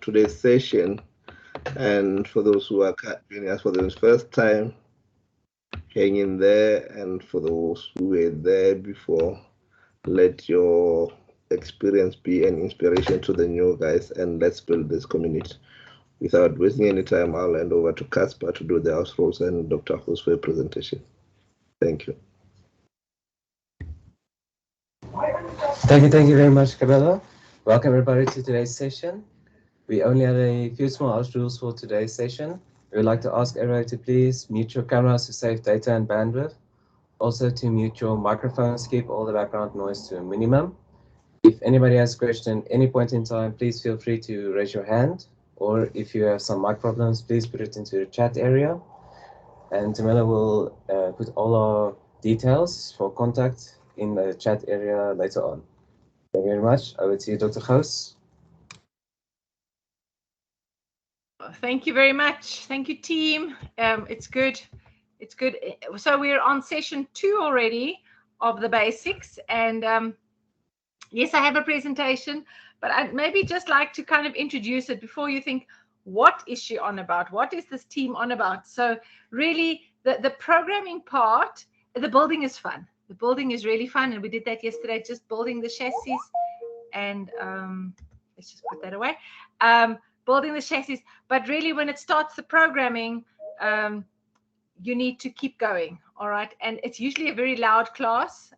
today's session. And for those who are joining us for the first time, hang in there. And for those who were there before, let your experience be an inspiration to the new guys, and let's build this community. Without wasting any time, I'll hand over to Casper to do the house rules and Dr. Ho's for a presentation. Thank you. Thank you very much, Cabello. Welcome everybody to today's session. We only have a few small house rules for today's session. We would like to ask everybody to please mute your cameras to save data and bandwidth. Also to mute your microphones, keep all the background noise to a minimum. If anybody has a question at any point in time, please feel free to raise your hand. Or if you have some mic problems, please put it into the chat area. And Tamela will put all our details for contact in the chat area later on. Thank you very much. Over to you, Dr. Gous. Thank you very much. Thank you, team. It's good. It's good. So we're on session 2 already of the basics. And yes, I have a presentation, but I'd maybe just like to kind of introduce it before you think, what is she on about? What is this team on about? So really, the programming part, the building is fun. The building is really fun. And we did that yesterday, just building the chassis. And let's just put that away. Building the chassis. But really, when it starts the programming, you need to keep going. All right. And it's usually a very loud class.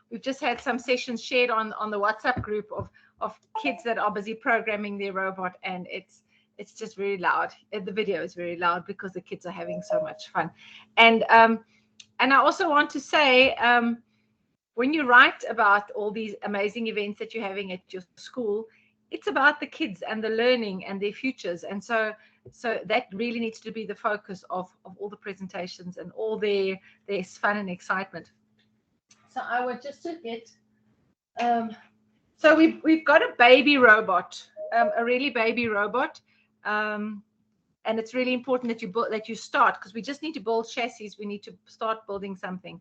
We've just had some sessions shared on the WhatsApp group of kids that are busy programming their robot. And it's just very loud. The video is very loud because the kids are having so much fun. And I also want to say, when you write about all these amazing events that you're having at your school, it's about the kids and the learning and their futures. And so that really needs to be the focus of all the presentations and all their fun and excitement. So I would just to get, so we've got a baby robot, a really baby robot. And it's really important that you start, because we just need to build chassis. We need to start building something.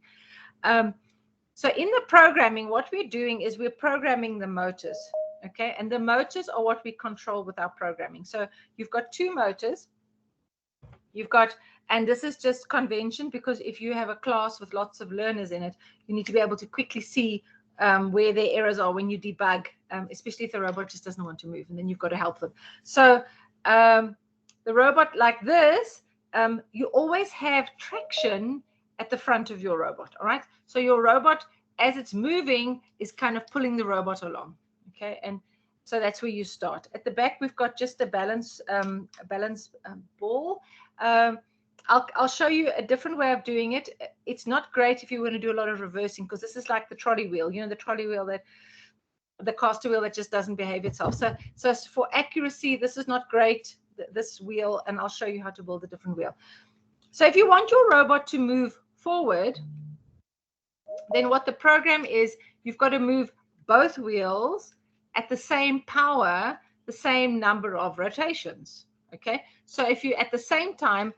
So in the programming, what we're doing is we're programming the motors. Okay, and the motors are what we control with our programming. So you've got 2 motors. You've got, and this is just convention, because if you have a class with lots of learners in it, you need to be able to quickly see where their errors are when you debug, especially if the robot just doesn't want to move, and then you've got to help them. So the robot like this, you always have traction at the front of your robot. All right. So your robot, as it's moving, is kind of pulling the robot along. Okay, and so that's where you start. At the back, we've got just a balance ball. I'll show you a different way of doing it. It's not great if you want to do a lot of reversing, because this is like the trolley wheel. You know, the trolley wheel the caster wheel that just doesn't behave itself. So for accuracy, this is not great, this wheel, and I'll show you how to build a different wheel. So if you want your robot to move forward, then what the program is, you've got to move both wheels at the same power, the same number of rotations. Okay, so if you at the same time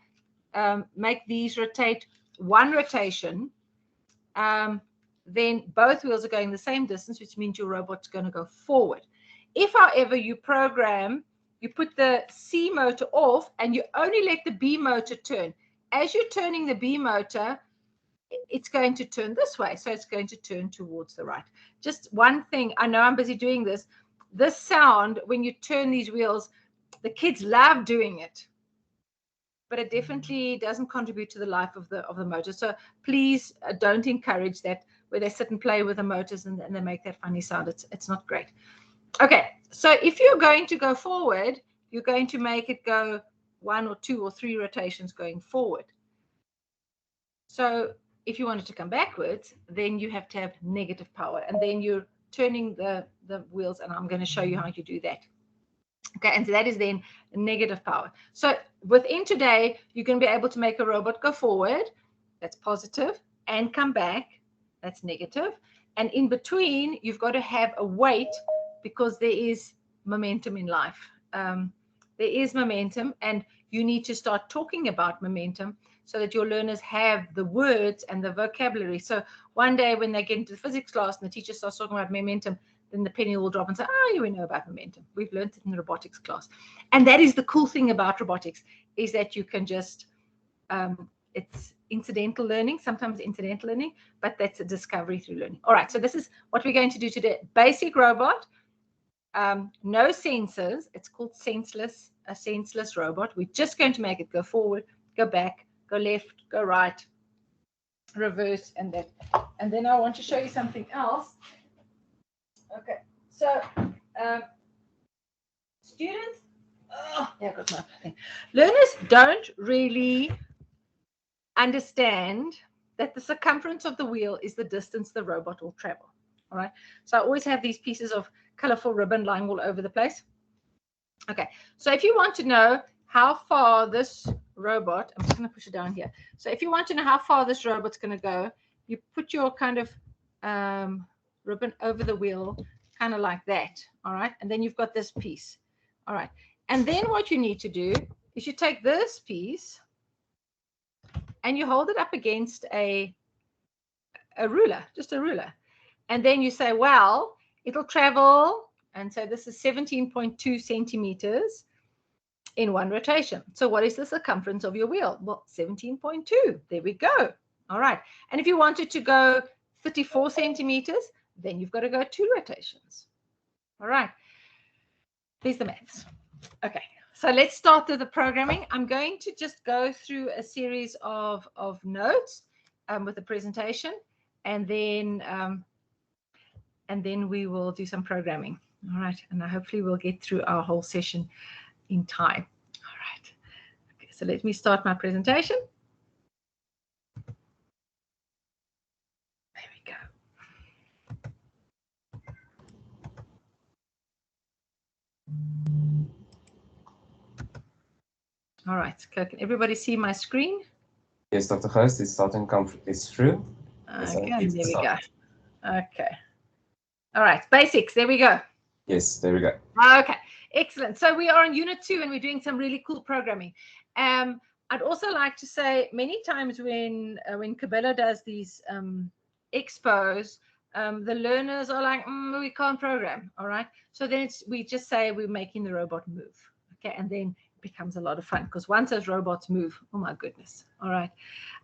make these rotate 1 rotation, then both wheels are going the same distance, which means your robot's going to go forward. If, however, you put the C motor off and you only let the B motor turn, as you're turning the B motor, it's going to turn this way. So it's going to turn towards the right. Just one thing, I know I'm busy doing this. This sound, when you turn these wheels, the kids love doing it, but it definitely doesn't contribute to the life of the motor. So please don't encourage that, where they sit and play with the motors and they make that funny sound. It's not great. Okay, so if you're going to go forward, you're going to make it go 1 or 2 or 3 rotations going forward. So if you want it to come backwards, then you have to have negative power, and then you're turning the wheels, and I'm going to show you how you do that. Okay, and so that is then negative power. So within today, you can be able to make a robot go forward, that's positive, and come back, that's negative. And in between, you've got to have a weight, because there is momentum in life. There is momentum, and you need to start talking about momentum so that your learners have the words and the vocabulary. So one day when they get into the physics class and the teacher starts talking about momentum, then the penny will drop and say, oh, yeah, we know about momentum. We've learned it in the robotics class. And that is the cool thing about robotics, is that you can just, it's incidental learning, sometimes incidental learning, but that's a discovery through learning. All right, so this is what we're going to do today. Basic robot, no sensors. It's called senseless, a senseless robot. We're just going to make it go forward, go back, go left, go right, reverse, and that. And then I want to show you something else. Okay, so students, yeah, I got my thing. Learners don't really understand that the circumference of the wheel is the distance the robot will travel. All right, so I always have these pieces of colorful ribbon lying all over the place. Okay, so if you want to know how far this robot, I'm just going to push it down here. So if you want to know how far this robot's going to go, you put your kind of ribbon over the wheel, kind of like that. All right, and then you've got this piece. All right, and then what you need to do is you take this piece and you hold it up against a ruler, just a ruler. And then you say, well, it'll travel, and so this is 17.2 centimeters in one rotation. So what is the circumference of your wheel? Well, 17.2. There we go. All right. And if you wanted to go 34 centimeters, then you've got to go 2 rotations. All right. There's the maths. Okay. So let's start with the programming. I'm going to just go through a series of notes with the presentation, and then we will do some programming. All right, and hopefully we'll get through our whole session in time. All right, okay, so let me start my presentation. There we go. All right, can everybody see my screen? Yes, Dr. Ghost, it's starting it's through. Okay, there we go. Okay. All right, basics, there we go. Yes, there we go. Okay, excellent. So we are on Unit 2 and we're doing some really cool programming. I'd also like to say many times when Cabello does these expos, the learners are like, we can't program, all right? So then we just say we're making the robot move, okay? And then it becomes a lot of fun because once those robots move, oh my goodness, all right.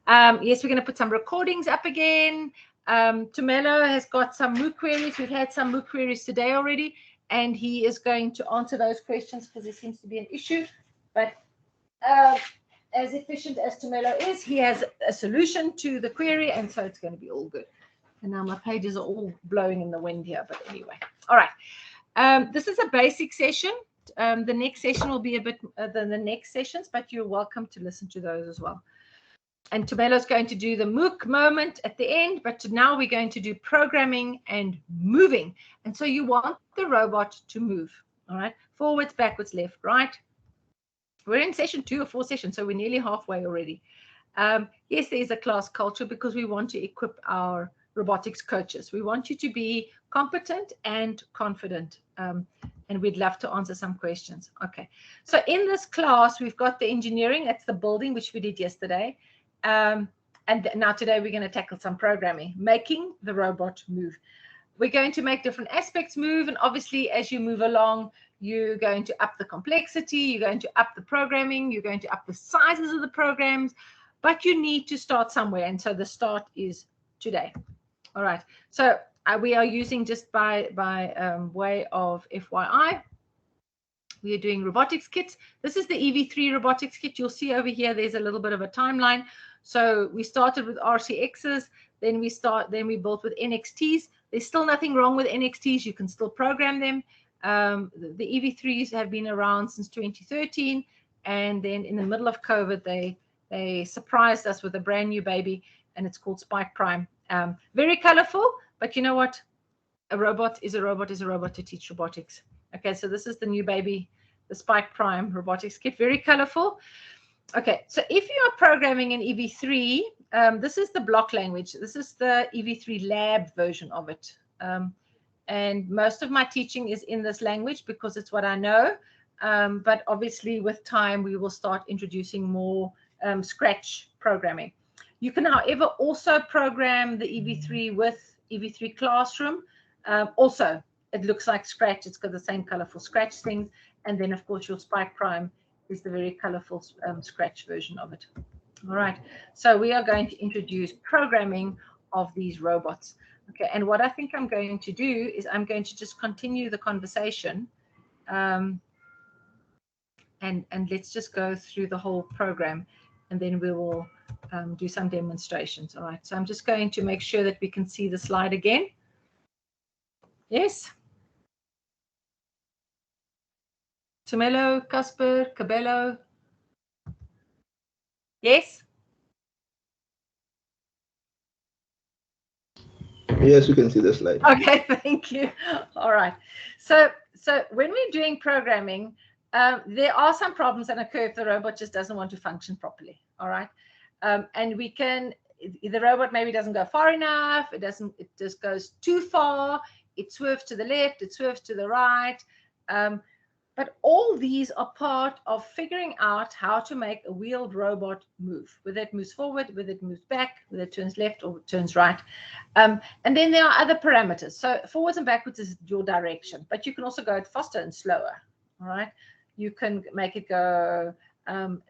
Yes, we're going to put some recordings up again. Tumelo has got some MOOC queries. We've had some MOOC queries today already, and he is going to answer those questions because there seems to be an issue. But as efficient as Tumelo is, he has a solution to the query, and so it's going to be all good. And now my pages are all blowing in the wind here, but anyway. All right. This is a basic session. The next session will be a bit than the next sessions, but you're welcome to listen to those as well. And Tumelo's going to do the MOOC moment at the end, but now we're going to do programming and moving. And so you want the robot to move, all right? Forwards, backwards, left, right. We're in session 2 or 4 sessions, so we're nearly halfway already. Yes, there's a class culture because we want to equip our robotics coaches. We want you to be competent and confident, and we'd love to answer some questions. Okay, so in this class, we've got the engineering. That's the building, which we did yesterday. And now today we're going to tackle some programming, making the robot move. We're going to make different aspects move, and obviously as you move along, you're going to up the complexity, you're going to up the programming, you're going to up the sizes of the programs, but you need to start somewhere, and so the start is today. All right, so we are using, just by way of FYI, we are doing robotics kits. This is the Ev3 Robotics Kit. You'll see over here there's a little bit of a timeline. So we started with RCXs, then we built with NXTs. There's still nothing wrong with NXTs. You can still program them. The Ev3s have been around since 2013, and then in the middle of COVID, they surprised us with a brand new baby, and it's called Spike Prime. Very colorful, but you know what? A robot is a robot is a robot to teach robotics. Okay, so this is the new baby, the Spike Prime Robotics Kit. Very colorful. Okay, so if you are programming in Ev3, this is the block language. This is the Ev3 lab version of it. And most of my teaching is in this language because it's what I know. But obviously with time, we will start introducing more Scratch programming. You can, however, also program the Ev3 with Ev3 Classroom. Also, it looks like Scratch. It's got the same colorful Scratch things. And then, of course, your Spike Prime is the very colorful Scratch version of it. All right. So we are going to introduce programming of these robots. Okay. And what I think I'm going to do is I'm going to just continue the conversation. And let's just go through the whole program, and then we will do some demonstrations. All right. So I'm just going to make sure that we can see the slide again. Yes. Tumelo, Casper, Cabello. Yes. Yes, you can see the slide. Okay, thank you. All right. So when we're doing programming, there are some problems that occur if the robot just doesn't want to function properly. All right. And we can, the robot maybe doesn't go far enough. It just goes too far. It swerves to the left. It swerves to the right. But all these are part of figuring out how to make a wheeled robot move, whether it moves forward, whether it moves back, whether it turns left or turns right. And then there are other parameters. So forwards and backwards is your direction, but you can also go faster and slower. All right. You can make it go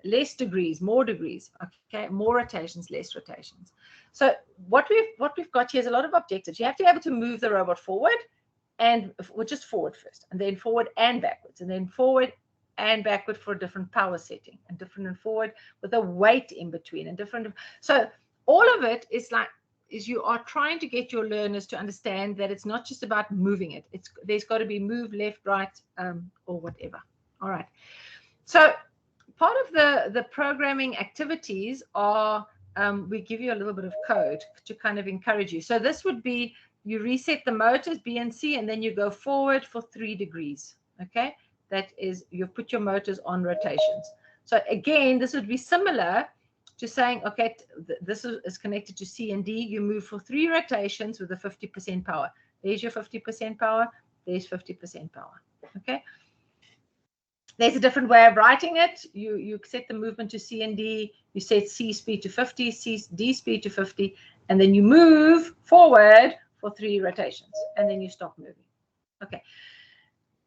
less degrees, more degrees. Okay. More rotations, less rotations. So what we've got here is a lot of objectives. You have to be able to move the robot forward, and just forward first, and then forward and backwards, and then forward and backward for a different power setting, and different and forward with a weight in between, and different. So all of it is you are trying to get your learners to understand that it's not just about moving it. There's got to be move left, right, or whatever. All right. So part of the programming activities are we give you a little bit of code to kind of encourage you. So this would be, you reset the motors, B and C, and then you go forward for 3 degrees. Okay, that is, you put your motors on rotations. So again, this would be similar to saying, okay, this is connected to C and D. You move for 3 rotations with a 50% power. There's your 50% power. There's 50% power. Okay. There's a different way of writing it. You set the movement to C and D. You set C speed to 50, D speed to 50, and then you move forward for 3 rotations, and then you stop moving. Okay.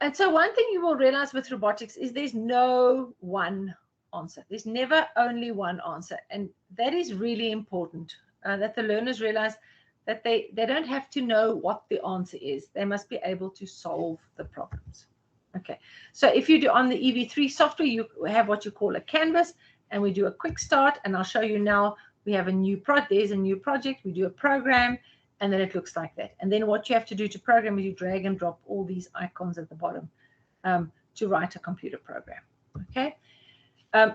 And so one thing you will realize with robotics is there's no one answer. There's never only one answer. And that is really important, that the learners realize that they don't have to know what the answer is. They must be able to solve the problems. Okay. So if you do on the Ev3 software, you have what you call a canvas, and we do a quick start. And I'll show you now, we have a new project. There's a new project. We do a program, and then it looks like that. And then what you have to do to program is you drag and drop all these icons at the bottom to write a computer program. Okay.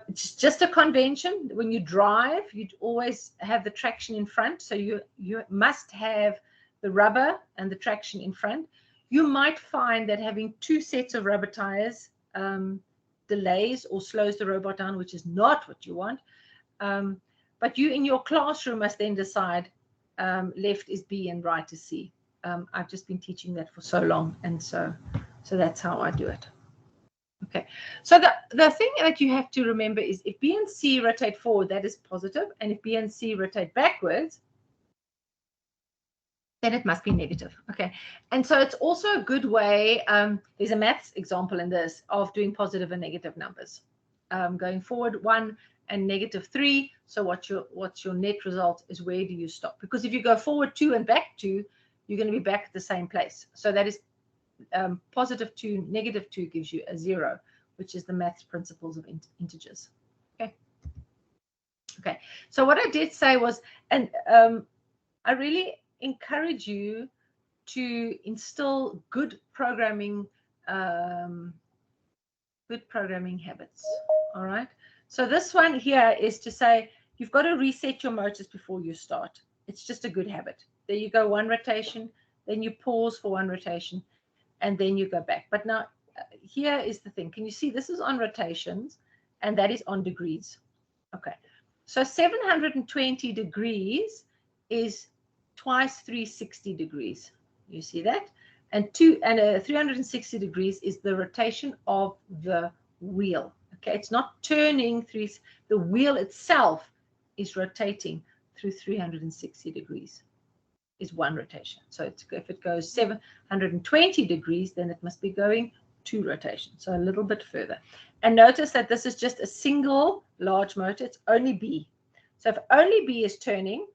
It's just a convention. When you drive, you always have the traction in front. So you must have the rubber and the traction in front. You might find that having 2 sets of rubber tires delays or slows the robot down, which is not what you want. But you in your classroom must then decide left is B and right is C. I've just been teaching that for so long, and so that's how I do it. Okay, so the thing that you have to remember is if B and C rotate forward, that is positive, and if B and C rotate backwards, then it must be negative. Okay, and so it's also a good way, there's a maths example in this of doing positive and negative numbers. Going forward 1 and negative 3, so what's your net result is where do you stop? Because if you go forward 2 and back 2, you're going to be back at the same place. So that is positive 2, negative 2 gives you a 0, which is the maths principles of integers. Okay. Okay. So what I did say was, and I really encourage you to instill good programming habits. All right. So this one here is to say you've got to reset your motors before you start. It's just a good habit. There you go, 1 rotation, then you pause for 1 rotation, and then you go back. But now here is the thing. Can you see this is on rotations, and that is on degrees? Okay. So 720 degrees is twice 360 degrees. You see that? And 360 degrees is the rotation of the wheel. Okay, it's not turning through, the wheel itself is rotating through 360 degrees. is 1 rotation. So if it goes 720 degrees, then it must be going 2 rotations, so a little bit further. And notice that this is just a single large motor. It's only B. So if only B is turning,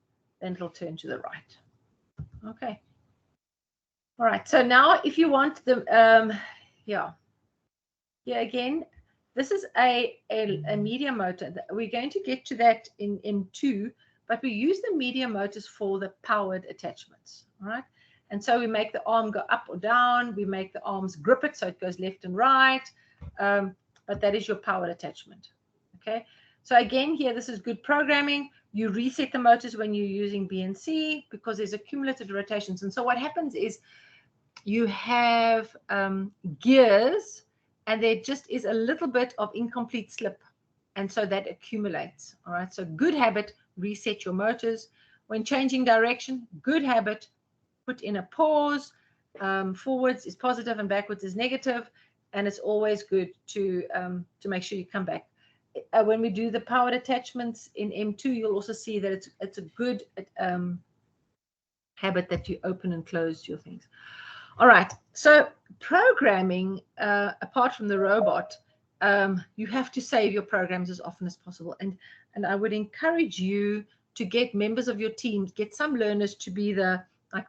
then it'll turn to the right. Okay. All right. So now if you want the, here again, this is a medium motor. We're going to get to that in M2, but we use the medium motors for the powered attachments. All right. And so we make the arm go up or down. We make the arms grip it so it goes left and right. But that is your powered attachment. Okay. So again, here, this is good programming. You reset the motors when you're using BNC because there's accumulated rotations. And so what happens is you have gears, and there just is a little bit of incomplete slip. And so that accumulates. All right. So good habit, reset your motors. When changing direction, good habit, put in a pause. Forwards is positive and backwards is negative. And it's always good to make sure you come back. When we do the powered attachments in M2, you'll also see that it's a good habit that you open and close your things. All right. So programming, apart from the robot, you have to save your programs as often as possible. And I would encourage you to get members of your team, get some learners to be the I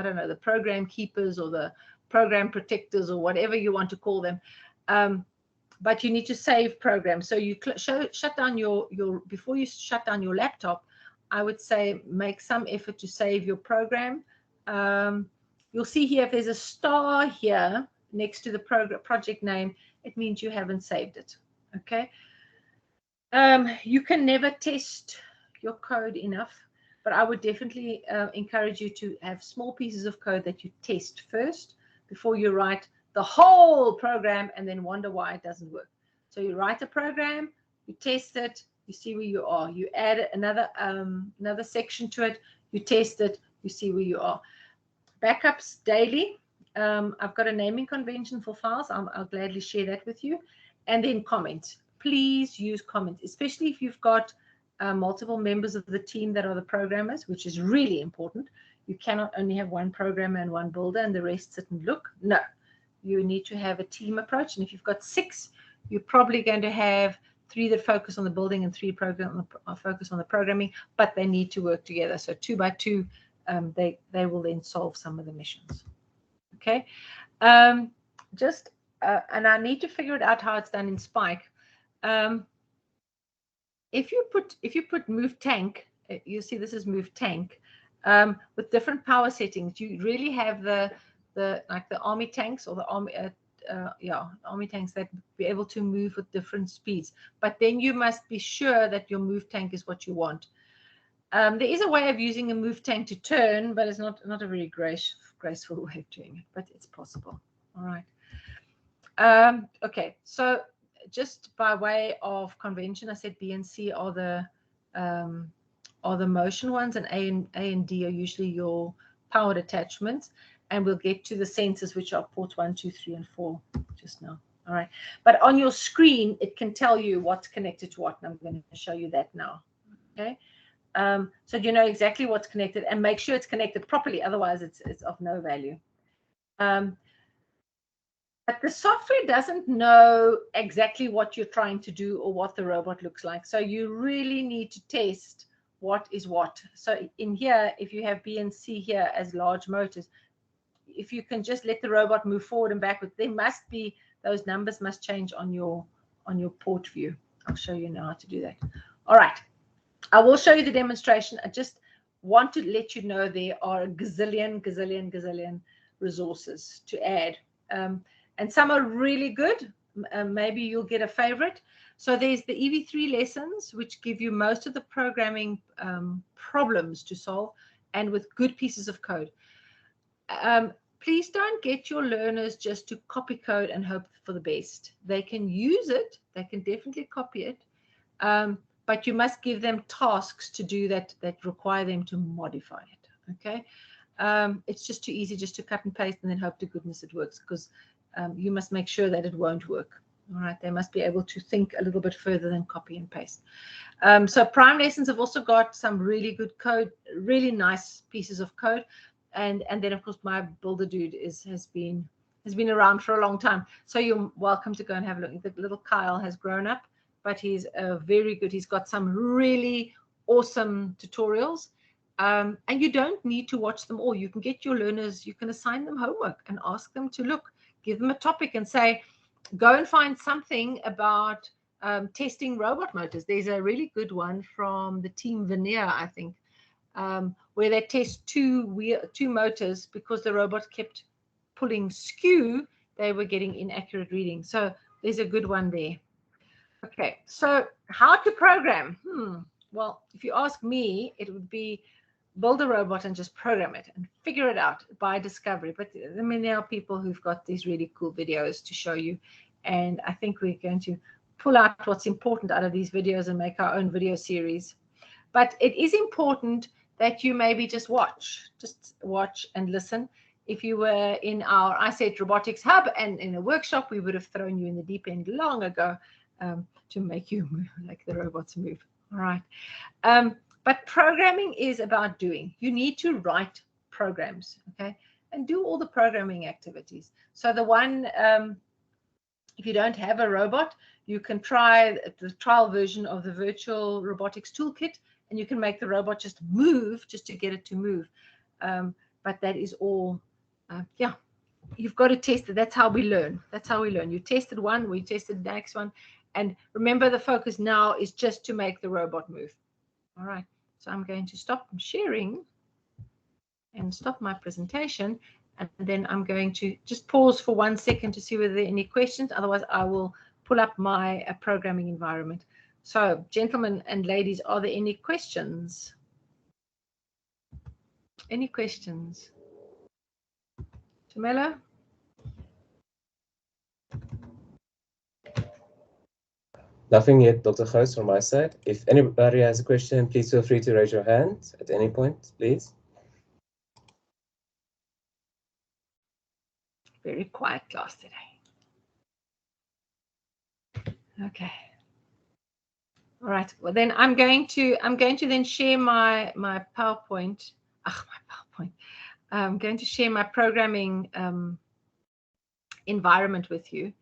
don't know, the program keepers or the program protectors or whatever you want to call them. But you need to save programs. So you shut down before you shut down your laptop, I would say make some effort to save your program. You'll see here if there's a star here next to the project name, it means you haven't saved it. Okay. You can never test your code enough, but I would definitely encourage you to have small pieces of code that you test first before you write the whole program and then wonder why it doesn't work. So you write a program, you test it, you see where you are. You add another section to it, you test it, you see where you are. Backups daily. I've got a naming convention for files. I'll gladly share that with you. And then comments. Please use comments, especially if you've got multiple members of the team that are the programmers, which is really important. You cannot only have one programmer and one builder and the rest sit and look. No, you need to have a team approach. And if you've got 6, you're probably going to have 3 that focus on the building and 3 focus on the programming, but they need to work together. So 2 by 2, they will then solve some of the missions. Okay. And I need to figure it out how it's done in Spike. If you put move tank, you see this is move tank, with different power settings. You really have the army tanks or the army army tanks that be able to move with different speeds. But then you must be sure that your move tank is what you want. There is a way of using a move tank to turn, but it's not a very graceful way of doing it, but it's possible. All right. Okay, so just by way of convention, I said B and C are the motion ones, and A and D are usually your powered attachments. And we'll get to the sensors, which are ports 1, 2, 3, and 4 just now. All right. But on your screen, it can tell you what's connected to what, and I'm going to show you that now. Okay. So you know exactly what's connected, and make sure it's connected properly. Otherwise, it's of no value. But the software doesn't know exactly what you're trying to do or what the robot looks like. So you really need to test what is what. So in here, if you have B and C here as large motors, if you can just let the robot move forward and backward, there must be, those numbers must change on your port view. I'll show you now how to do that. All right. I will show you the demonstration. I just want to let you know there are a gazillion resources to add. And some are really good. Maybe you'll get a favorite. So there's the Ev3 lessons, which give you most of the programming problems to solve, and with good pieces of code. Please don't get your learners just to copy code and hope for the best. They can use it. They can definitely copy it. But you must give them tasks to do that require them to modify it. Okay. It's just too easy just to cut and paste and then hope to goodness it works, because you must make sure that it won't work. All right, they must be able to think a little bit further than copy and paste. So Prime Lessons have also got some really good code, really nice pieces of code. And then, of course, my Builder Dude has been around for a long time. So you're welcome to go and have a look. The little Kyle has grown up, but he's very good. He's got some really awesome tutorials. And you don't need to watch them all. You can get your learners, you can assign them homework and ask them to look, give them a topic and say, go and find something about testing robot motors. There's a really good one from the team Veneer, I think, where they test two motors because the robot kept pulling skew, they were getting inaccurate readings. So there's a good one there. Okay, so how to program? Well, if you ask me, it would be build a robot and just program it and figure it out by discovery. But I mean, there are people who've got these really cool videos to show you. And I think we're going to pull out what's important out of these videos and make our own video series. But it is important that you maybe just watch and listen. If you were in our Untitled Robotics Hub and in a workshop, we would have thrown you in the deep end long ago to make you move like the robots move. All right. But programming is about doing. You need to write programs, okay, and do all the programming activities. So the one, if you don't have a robot, you can try the trial version of the virtual robotics toolkit, and you can make the robot just move just to get it to move. But that is all, yeah, you've got to test it. That's how we learn. That's how we learn. You tested one, we tested the next one. And remember, the focus now is just to make the robot move. All right, so I'm going to stop sharing and stop my presentation, and then I'm going to just pause for 1 second to see whether there are any questions. Otherwise, I will pull up my programming environment. So, gentlemen and ladies, are there any questions? Any questions? Jamela? Nothing yet, Dr. Gous, from my side. If anybody has a question, please feel free to raise your hand at any point, please. Very quiet class today. Okay. All right. Well, then I'm going to then share my PowerPoint. My PowerPoint. I'm going to share my programming environment with you.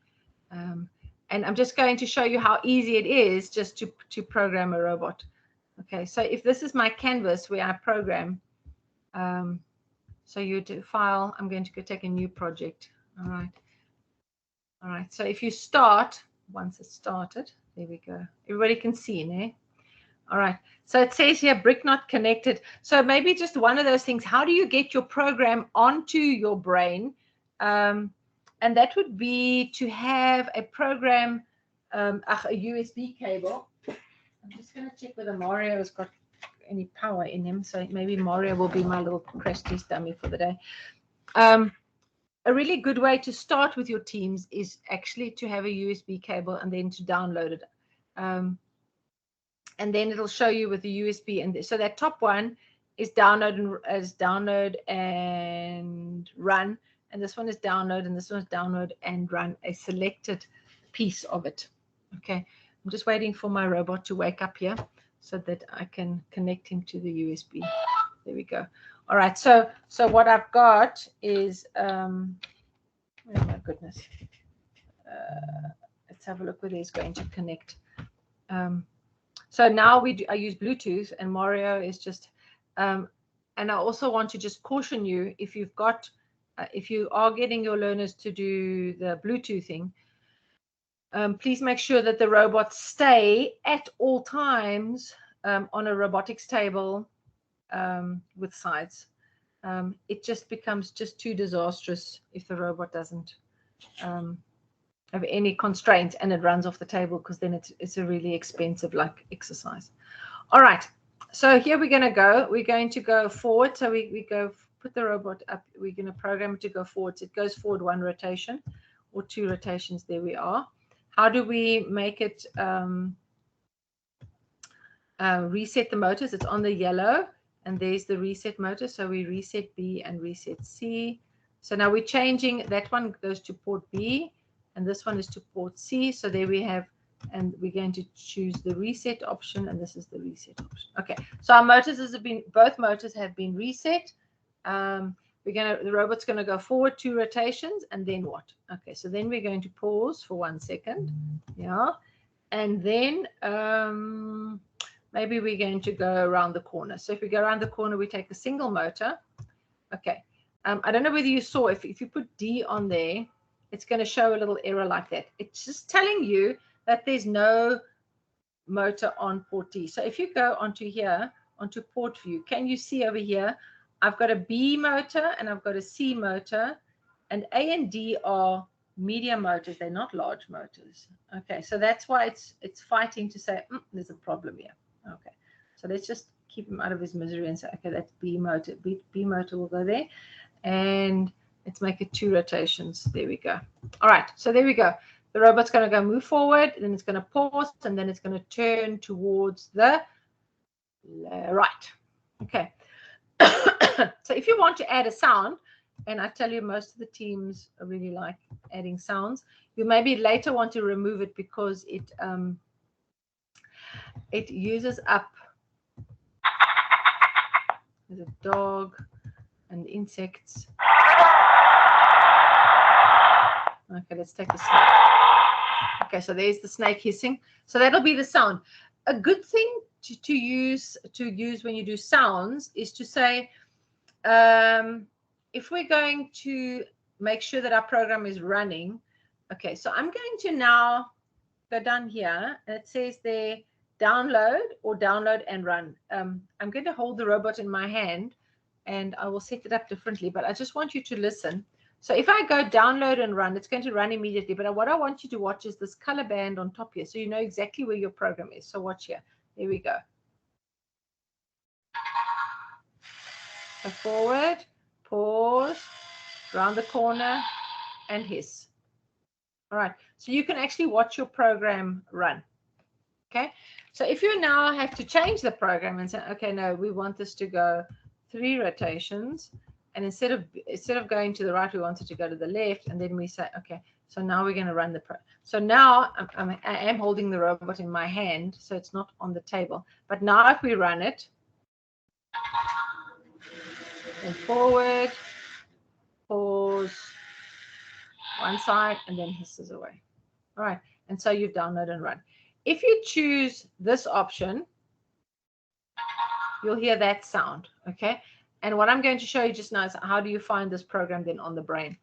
And I'm just going to show you how easy it is just to program a robot. Okay, so if this is my canvas where I program, so you do file, I'm going to go take a new project. All right, so if you start, once it's started, there we go. Everybody can see, né? All right, so it says here, brick not connected. So maybe just one of those things, how do you get your program onto your brain? And that would be to have a program, a USB cable. I'm just going to check whether Mario has got any power in him. So maybe Mario will be my little crash test dummy for the day. A really good way to start with your teams is actually to have a USB cable and then to download it. And then it'll show you with the USB. And so that top one is download and run. And this one is download, and this one is download and run a selected piece of it. Okay, I'm just waiting for my robot to wake up here so that I can connect him to the USB. There we go. All right, so what I've got is, oh my goodness. Let's have a look whether he's going to connect. So now I use Bluetooth, and Mario is just, and I also want to just caution you, if you've got, if you are getting your learners to do the Bluetoothing, please make sure that the robots stay at all times on a robotics table with sides. It just becomes just too disastrous if the robot doesn't have any constraints and it runs off the table, because then it's a really expensive like exercise. All right, so here we're going to go. We're going to go forward. So we go. Put the robot up. We're going to program it to go forward. So it goes forward 1 rotation or 2 rotations. There we are. How do we make it reset the motors? It's on the yellow, and there's the reset motor. So we reset B and reset C. So now we're changing. That one goes to port B, and this one is to port C. So there we have, and we're going to choose the reset option, and this is the reset option. Okay, so our motors have been, both motors have been reset. The robot's going to go forward 2 rotations, and then what? Okay, so then we're going to pause for 1 second. Yeah, and then maybe we're going to go around the corner. So if we go around the corner, we take a single motor. Okay, I don't know whether you saw, if you put D on there, it's going to show a little error like that. It's just telling you that there's no motor on port D. So if you go onto here, onto port view, can you see over here, I've got a B motor and I've got a C motor, and A and D are medium motors. They're not large motors. Okay, so that's why it's fighting to say, there's a problem here. Okay, so let's just keep him out of his misery and say, okay, that's B motor. B motor will go there, and let's make it 2 rotations. There we go. All right, so there we go. The robot's going to go move forward, then it's going to pause, and then it's going to turn towards the right. Okay. So if you want to add a sound, and I tell you most of the teams really like adding sounds, you maybe later want to remove it because it uses up. There's a dog and insects. Okay, let's take the snake. Okay, so there's the snake hissing. So that'll be the sound. A good thing to use when you do sounds is to say, if we're going to make sure that our program is running. Okay, so I'm going to now go down here, and it says there, download or download and run. I'm going to hold the robot in my hand, and I will set it up differently, but I just want you to listen. So if I go download and run, it's going to run immediately. But what I want you to watch is this color band on top here, so you know exactly where your program is. So watch here. There we go. So forward, pause, round the corner, and hiss. All right. So you can actually watch your program run. Okay. So if you now have to change the program and say, okay, no, we want this to go 3 rotations. And instead of going to the right, we want it to go to the left. And then we say, okay, so now we're going to run the program. So now I am holding the robot in my hand, so it's not on the table. But now if we run it, and forward, pause, one side, and then hisses away. All right. And so you've downloaded and run. If you choose this option, you'll hear that sound. Okay. And what I'm going to show you just now is how do you find this program then on the brain.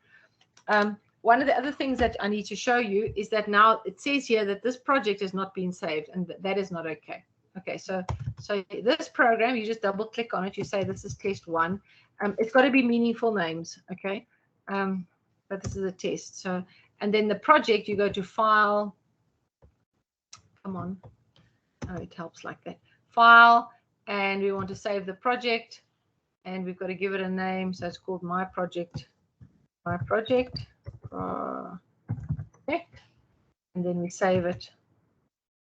One of the other things that I need to show you is that now it says here that this project has not been saved, and that is not okay. Okay, so this program, you just double click on it. You say this is test 1. It's got to be meaningful names, okay? But this is a test. So, and then the project, you go to File. Come on. Oh, it helps like that. File, and we want to save the project. And we've got to give it a name, so it's called My Project. My Project. Okay. And then we save it.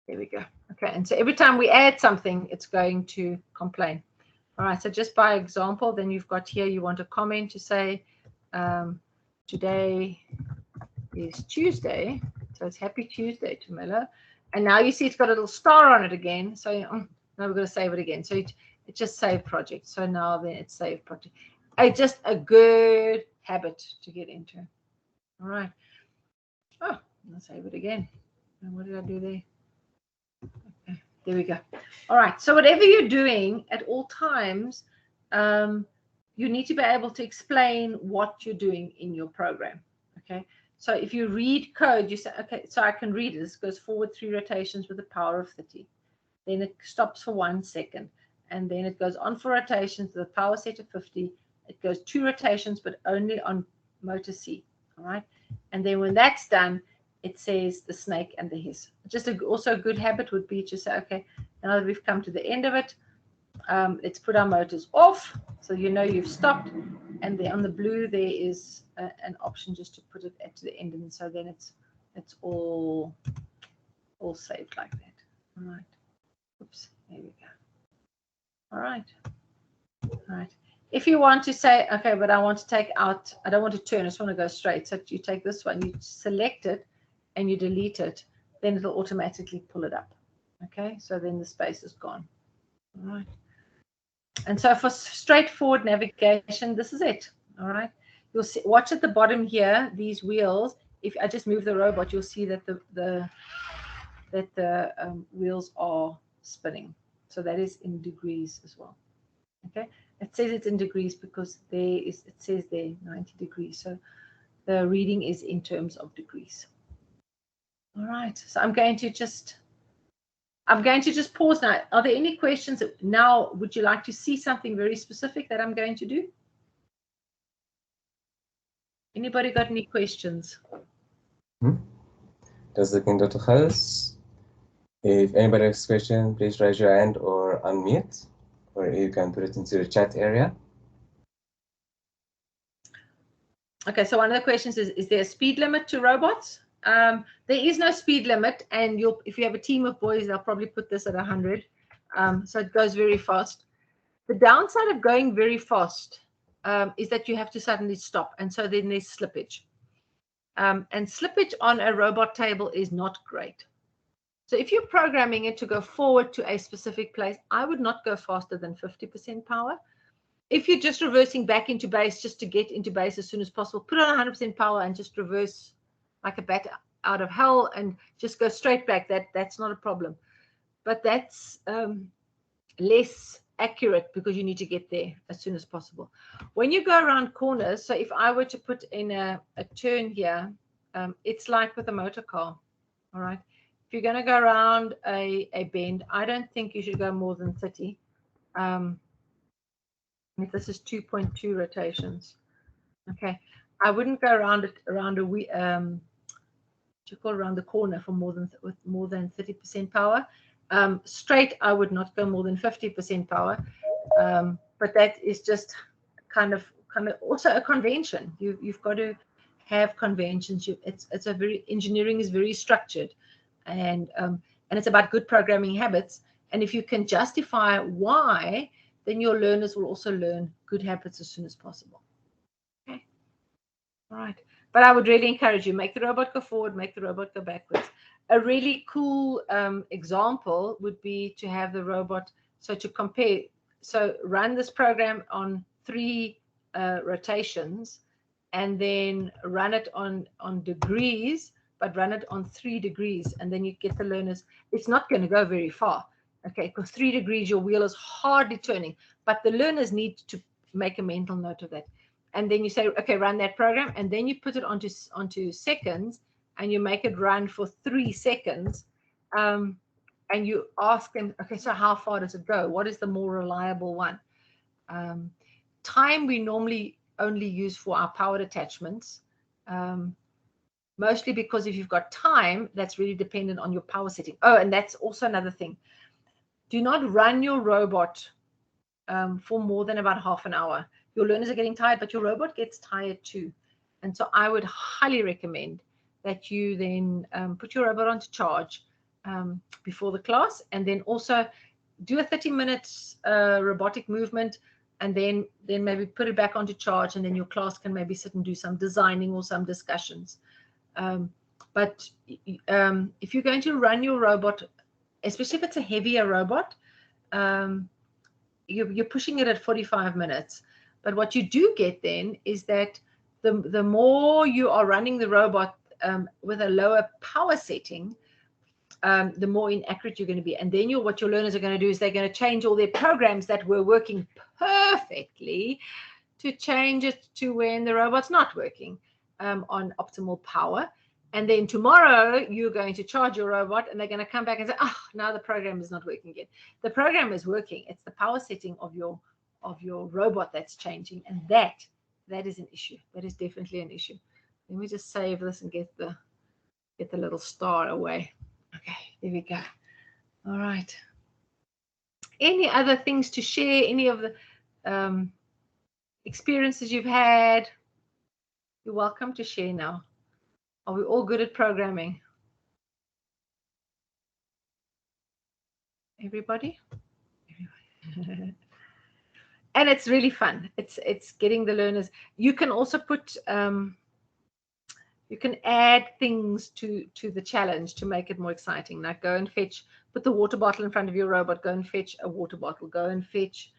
There we go. Okay, and so every time we add something, it's going to complain. All right, so just by example, then you've got here, you want a comment to say, today is Tuesday. So it's Happy Tuesday to Miller. And now you see it's got a little star on it again. So now we're going to save it again. So it just saved project. So now then it's saved project. Just a good habit to get into. All right. Oh, I'll save it again. And what did I do there? Okay, there we go. All right. So whatever you're doing at all times, you need to be able to explain what you're doing in your program. Okay. So if you read code, you say, okay, so I can read it. This goes forward 3 rotations with a power of 30. Then it stops for 1 second. And then it goes on for rotations with a power set of 50. It goes 2 rotations, but only on motor C. All right. And then when that's done, it says the snake and the hiss. Just also a good habit would be to say, okay, now that we've come to the end of it, let's put our motors off. So you know you've stopped. And then on the blue, there is an option just to put it to the end. And so then it's all saved like that. All right. Oops. There we go. All right. All right. If you want to say, okay, but I want to take out, I don't want to turn, I just want to go straight. So you take this one, you select it, and you delete it, then it'll automatically pull it up. Okay, so then the space is gone. All right. And so for straightforward navigation, this is it. All right. You'll see, watch at the bottom here, these wheels. If I just move the robot, you'll see that the wheels are spinning. So that is in degrees as well. Okay. It says it's in degrees because it says there 90 degrees. So the reading is in terms of degrees. All right. So I'm going to just pause now. Are there any questions now? Would you like to see something very specific that I'm going to do? Anybody got any questions? Just looking at the house. If anybody has a question, please raise your hand or unmute, or you can put it into the chat area. Okay, so one of the questions is there a speed limit to robots? There is no speed limit, and if you have a team of boys, they'll probably put this at 100. So it goes very fast. The downside of going very fast is that you have to suddenly stop, and so then there's slippage. And slippage on a robot table is not great. So if you're programming it to go forward to a specific place, I would not go faster than 50% power. If you're just reversing back into base just to get into base as soon as possible, put on 100% power and just reverse like a bat out of hell and just go straight back. That's not a problem. But that's less accurate because you need to get there as soon as possible. When you go around corners, so if I were to put in a turn here, it's like with a motor car. All right. If you're going to go around a bend, I don't think you should go more than 30. If this is 2.2 rotations, okay, I wouldn't go around the corner for with more than 30% power. Straight, I would not go more than 50% power, but that is just kind of also a convention. You've got to have conventions. Engineering is very structured, and it's about good programming habits. And if you can justify why, then your learners will also learn good habits as soon as possible. Okay. All right. But I would really encourage you, make the robot go forward, make the robot go backwards. A really cool example would be to have the robot, so to compare, so run this program on 3 rotations and then run it on degrees, but run it on 3 degrees. And then you get the learners, it's not going to go very far. Okay, because 3 degrees, your wheel is hardly turning, but the learners need to make a mental note of that. And then you say, okay, run that program, and then you put it onto seconds, and you make it run for 3 seconds, and you ask them, okay, so how far does it go? What is the more reliable one? Time we normally only use for our powered attachments, mostly because if you've got time, that's really dependent on your power setting. Oh, and that's also another thing. Do not run your robot for more than about half an hour. Your learners are getting tired, but your robot gets tired too. And so I would highly recommend that you then put your robot onto charge before the class, and then also do a 30 minutes robotic movement, and then maybe put it back onto charge, and then your class can maybe sit and do some designing or some discussions. But if you're going to run your robot, especially if it's a heavier robot, you're pushing it at 45 minutes. But what you do get then is that the more you are running the robot with a lower power setting, the more inaccurate you're going to be. And then what your learners are going to do is they're going to change all their programs that were working perfectly to change it to when the robot's not working on optimal power. And then tomorrow you're going to charge your robot, and they're going to come back and say, oh, now the program is not working yet. The program is working. It's the power setting of your robot that's changing, and that is an issue. That is definitely an issue. Let me just save this and get the little star away. Okay, there we go. All right. Any other things to share? Any of the experiences you've had? You're welcome to share now. Are we all good at programming? Everybody? And it's really fun. It's getting the learners. You can also put You can add things to the challenge to make it more exciting. Like go and fetch, put the water bottle in front of your robot, go and fetch a water bottle, go and fetch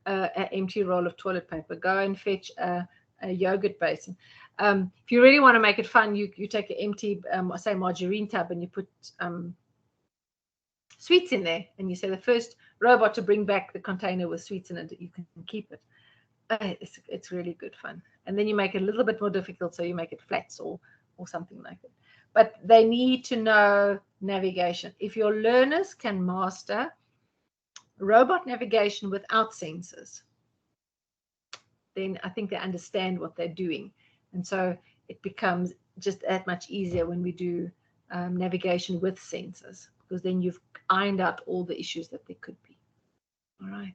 an empty roll of toilet paper, go and fetch a yogurt basin. If you really want to make it fun, you take an empty, say, margarine tub, and you put sweets in there, and you say the first robot to bring back the container with sweets in it, you can keep it. It's really good fun. And then you make it a little bit more difficult, so you make it flats or something like that. But they need to know navigation. If your learners can master robot navigation without sensors, then I think they understand what they're doing. And so it becomes just that much easier when we do navigation with sensors, because then you've ironed out all the issues that there could be. All right.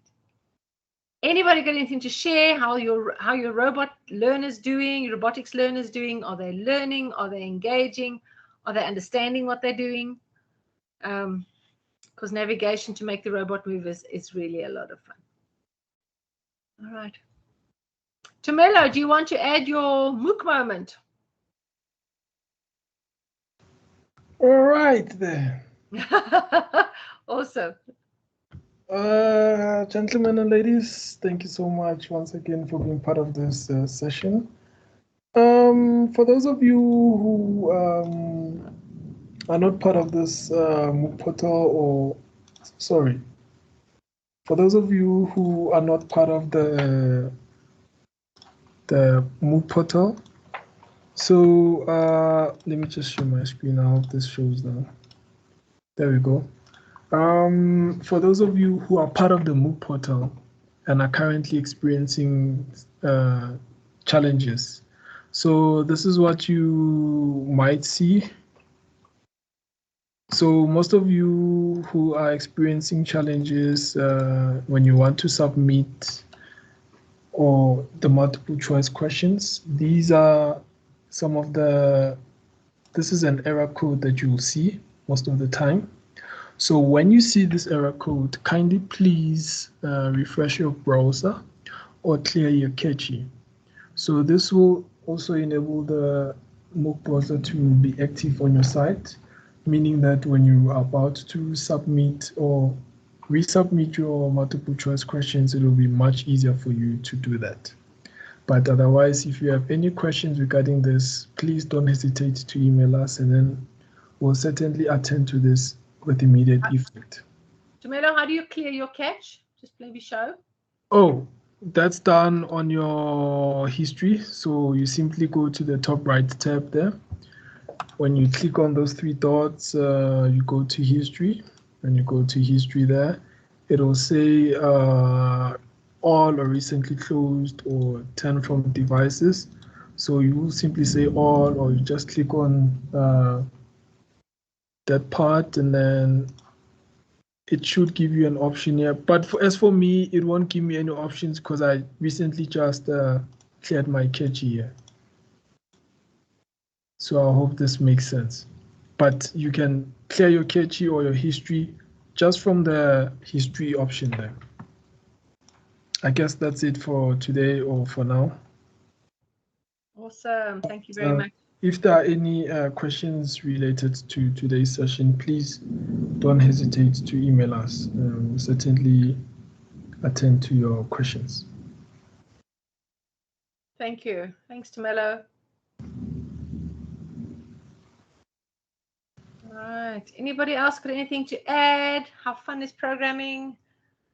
Anybody got anything to share? How your robot learners doing? Your robotics learners doing? Are they learning? Are they engaging? Are they understanding what they're doing? Because navigation to make the robot move is really a lot of fun. All right. Tumelo, do you want to add your MOOC moment? All right there. Awesome. Gentlemen and ladies, thank you so much once again for being part of this session. For those of you who are not part of this MOOC portal, for those of you who are not part of the MOOC portal, so let me just show my screen. I hope this shows now. There we go. For those of you who are part of the MOOC portal and are currently experiencing challenges, so this is what you might see. So most of you who are experiencing challenges when you want to submit or the multiple choice questions, these are some of this is an error code that you will see most of the time. So when you see this error code, kindly please refresh your browser or clear your cache. So this will also enable the MOOC browser to be active on your site, meaning that when you are about to submit or resubmit your multiple choice questions, it will be much easier for you to do that. But otherwise, if you have any questions regarding this, please don't hesitate to email us, and then we'll certainly attend to this with immediate effect. Tumelo, how do you clear your cache? Just maybe show. Oh, that's done on your history. So you simply go to the top right tab there. When you click on those three dots, you go to history. When you go to history there, it'll say all or recently closed or turned from devices. So you will simply say all, or you just click on that part, and then it should give you an option here. But as for me, it won't give me any options because I recently just cleared my cache here. So I hope this makes sense. But you can clear your cache or your history just from the history option there. I guess that's it for today or for now. Awesome. Thank you very much. If there are any questions related to today's session, please don't hesitate to email us. We'll certainly attend to your questions. Thank you. Thanks, Tumelo. All right. Anybody else got anything to add? How fun is programming?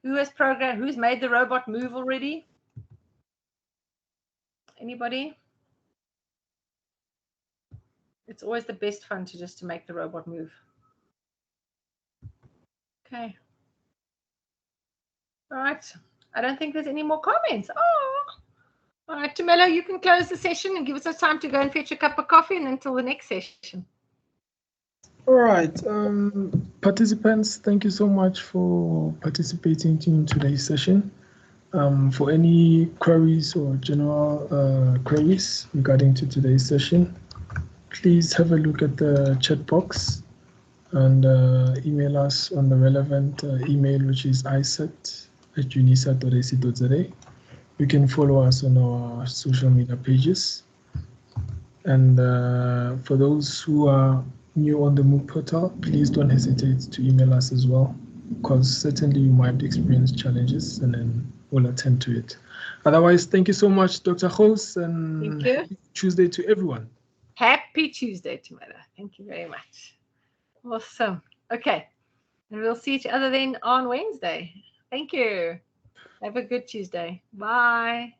Who's made the robot move already? Anybody? It's always the best fun to make the robot move. Okay. All right. I don't think there's any more comments. Oh. All right, Tumelo, you can close the session and give us time to go and fetch a cup of coffee, and until the next session. All right. Participants, thank you so much for participating in today's session. For any queries or general queries regarding to today's session, please have a look at the chat box and email us on the relevant email, which is isat@unisa.ac.za. You can follow us on our social media pages. And for those who are new on the MOOC portal, please don't hesitate to email us as well, because certainly you might experience challenges, and then we'll attend to it. Otherwise, thank you so much, Dr. Host, and Thank you. happy Tuesday to everyone. Happy Tuesday, Tamara. Thank you very much. Awesome. Okay. And we'll see each other then on Wednesday. Thank you. Have a good Tuesday. Bye.